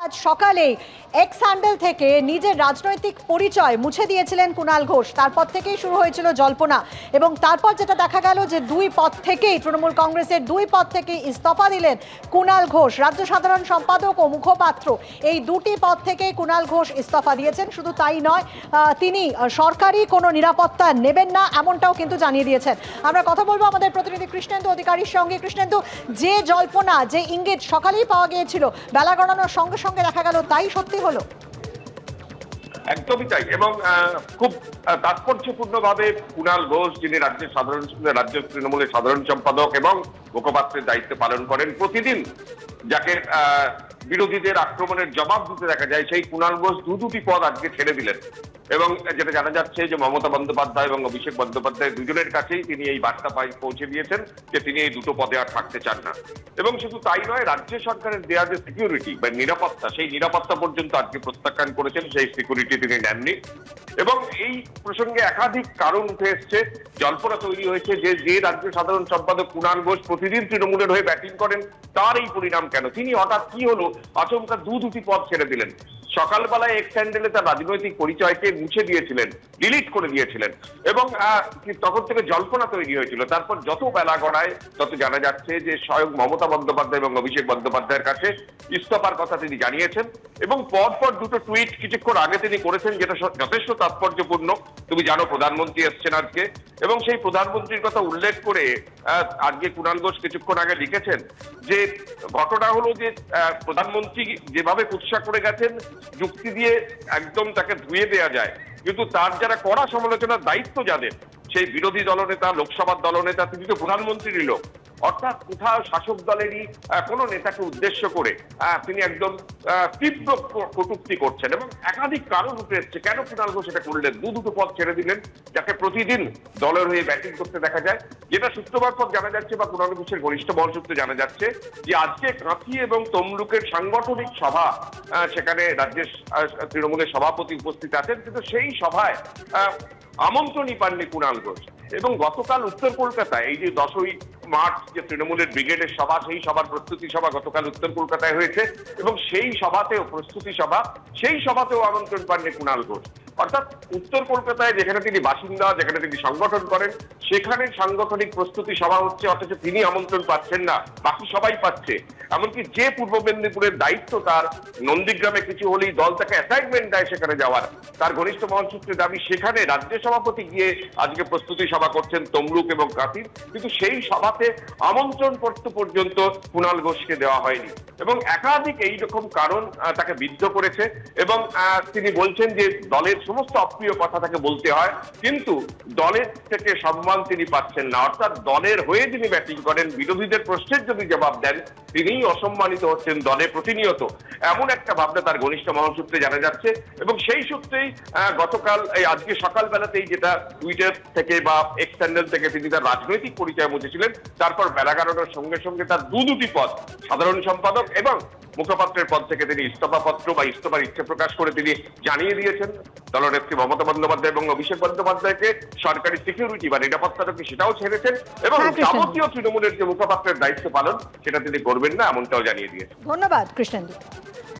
আজ সকালেই x handle থেকে নিজের রাজনৈতিক পরিচয় মুছে দিয়েছিলেন কুণাল ঘোষ। তারপর থেকেই শুরু হয়েছিল জল্পনা এবং তারপর যেটা দেখা গেল যে দুই পদ থেকেই তৃণমূল কংগ্রেসের দুই পদ থেকেই ইস্তফা দিলেন কুণাল ঘোষ। রাজ্য সাধারণ সম্পাদক ও মুখপাত্র এই দুটি পদ থেকেই কুণাল ঘোষ ইস্তফা দিয়েছেন। শুধু তাই নয়, তিনি সরকারি কোনো নিরাপত্তা নেবেন না এমনটাও কিন্তু জানিয়ে দিয়েছেন। আমরা কথা বলবো আমাদের প্রতিনিধি কৃষ্ণেন্দু অধিকারীর সঙ্গে। কৃষ্ণেন্দু, যে জল্পনা, যে ইঙ্গিত সকালেই পাওয়া গিয়েছিল, বেলা গড়ানোর সঙ্গে সঙ্গে দেখা গেল তাই সত্যি হলো। একদমই তাই। এবং খুব তাৎপর্যপূর্ণভাবে কুণাল ঘোষ, যিনি রাজ্য তৃণমূলের সাধারণ সম্পাদক এবং মুখপাত্রের দায়িত্ব পালন করেন, প্রতিদিন যাকে বিরোধীদের আক্রমণের জবাব দিতে দেখা যায়, সেই কুণাল ঘোষ দুটি পদ আজকে ছেড়ে দিলেন। এবং যেটা জানা যাচ্ছে যে মমতা বন্দ্যোপাধ্যায় এবং অভিষেক বন্দ্যোপাধ্যায় দুজনের কাছেই তিনি এই বার্তা পৌঁছে দিয়েছেন যে তিনি এই দুটো পদে আর থাকতে চান না। এবং শুধু তাই নয়, রাজ্য সরকারের দেওয়া যে সিকিউরিটি বা নিরাপত্তা, সেই নিরাপত্তা পর্যন্ত আজকে প্রত্যাখ্যান করেছেন, সেই সিকিউরিটি তিনি নেননি। এবং এই প্রসঙ্গে একাধিক কারণ উঠে এসছে। জল্পনা তৈরি হয়েছে যে রাজ্য সাধারণ সম্পাদক কুণাল ঘোষ প্রতিদিন তৃণমূলের হয়ে ব্যাটিং করেন, তার এই পরিণাম কেন? তিনি হঠাৎ কি হলো আচমকা দুটি পদ ছেড়ে দিলেন। সকালবেলায় এক্স হ্যান্ডেলে তার রাজনৈতিক পরিচয়কে মুছে দিয়েছিলেন, ডিলিট করে দিয়েছিলেন এবং তখন থেকে জল্পনা তৈরি হয়েছিল। তারপর যত বেলা গড়ায় তত জানা যাচ্ছে যে স্বয়ং মমতা বন্দ্যোপাধ্যায় এবং অভিষেক বন্দ্যোপাধ্যায়ের কাছে ইস্তফার কথা তিনি জানিয়েছেন। এবং পরপর দুটো টুইট কিছুক্ষণ আগে তিনি করেছেন, যেটা যথেষ্ট তাৎপর্যপূর্ণ। তুমি জানো প্রধানমন্ত্রী এসছেন আজকে, এবং সেই প্রধানমন্ত্রীর কথা উল্লেখ করে আজকে কুণাল ঘোষ কিছুক্ষণ আগে লিখেছেন যে ঘটনা হলো যে প্রধানমন্ত্রী যেভাবে কুৎসা করে গেছেন, যুক্তি দিয়ে একদম তাকে ধুয়ে দেওয়া যায়, কিন্তু তার যারা কড়া সমালোচনার দায়িত্ব যাদের, সেই বিরোধী দলনেতা, লোকসভার দলনেতা, তিনি তো প্রধানমন্ত্রীরই লোক। অর্থাৎ কোথাও শাসক দলেরই কোনো নেতাকে উদ্দেশ্য করে তিনি একদম তীব্র কটূক্তি করছেন। এবং একাধিক কারণ উঠে এসছে কেন কুণাল ঘোষ এটা করলেন। দুটো পদ ছেড়ে দিলেন, যাকে প্রতিদিন দলের হয়ে ব্যাটিং করতে দেখা যায়। যেটা সূত্র মারফত জানা যাচ্ছে বা কুণাল ঘোষের ঘনিষ্ঠ মহলসূত্রে জানা যাচ্ছে যে আজকে কাঁথি এবং তমলুকের সাংগঠনিক সভা, সেখানে রাজ্যের তৃণমূলের সভাপতি উপস্থিত আছেন, কিন্তু সেই সভায় আমন্ত্রণই পাননি কুণাল ঘোষ। এবং গতকাল উত্তর কলকাতায় এই যে 10ই মার্চ যে তৃণমূলের ব্রিগেডের সভা, সেই সভার প্রস্তুতি সভা গতকাল উত্তর কলকাতায় হয়েছে এবং সেই সভাতেও প্রস্তুতি সভা, সেই সভাতেও আমন্ত্রণ পাননি কুণাল ঘোষ। অর্থাৎ উত্তর কলকাতায় যেখানে তিনি বাসিন্দা, যেখানে তিনি সংগঠন করেন, সেখানে সাংগঠনিক প্রস্তুতি সভা হচ্ছে, অথচ তিনি আমন্ত্রণ পাচ্ছেন না, বাকি সবাই পাচ্ছে। এমনকি যে পূর্ব মেদিনীপুরের দায়িত্ব তার, নন্দীগ্রামে কিছু হলেই দল তাকে অ্যাসাইনমেন্ট দেয় সেখানে যাওয়ার, তার ঘনিষ্ঠ মহলসূত্রে দাবি সেখানে রাজ্য সভাপতি গিয়ে আজকে প্রস্তুতি সভা করছেন তমলুক এবং কাঁথির, কিন্তু সেই সভাতে আমন্ত্রণ পত্র পর্যন্ত কুণাল ঘোষকে দেওয়া হয়নি। এবং একাধিক এইরকম কারণ তাকে বিদ্ধ করেছে। এবং তিনি বলছেন যে দলের সমস্ত অপ্রিয় কথা তাকে বলতে হয়, কিন্তু দলের থেকে সম্মান তিনি পাচ্ছেন না। অর্থাৎ দলের হয়ে তিনি ব্যাটিং করেন, বিরোধীদের প্রশ্নের যদি জবাব দেন তিনিই অসম্মানিত হচ্ছেন দলে প্রতিনিয়ত, এমন একটা ভাবনা তার ঘনিষ্ঠ মহলসূত্রে জানা যাচ্ছে। এবং সেই সূত্রেই গতকাল আজকে সকালবেলাতেই যেটা টুইটার থেকে বা এক্স হ্যান্ডেল থেকে তিনি তার রাজনৈতিক পরিচয় মুছেছিলেন, তারপর বেলা গড়ানোর সঙ্গে সঙ্গে তার দুটি পদ, সাধারণ সম্পাদক এবং মুখপাত্রের পদ থেকে তিনি ইস্তফাপত্র বা ইস্তফার ইচ্ছে প্রকাশ করে তিনি জানিয়ে দিয়েছেন দলনেত্রী মমতা বন্দ্যোপাধ্যায় এবং অভিষেক বন্দ্যোপাধ্যায়কে সরকারি সিকিউরিটি বা নিরাপত্তারক্ষী সেটাও ছেড়েছেন এবং যাবতীয় তৃণমূলের যে মুখপাত্রের দায়িত্ব পালন সেটা তিনি করবেন না, এমনটাও জানিয়ে দিয়েছেন। ধন্যবাদ কৃষ্ণেন্দু।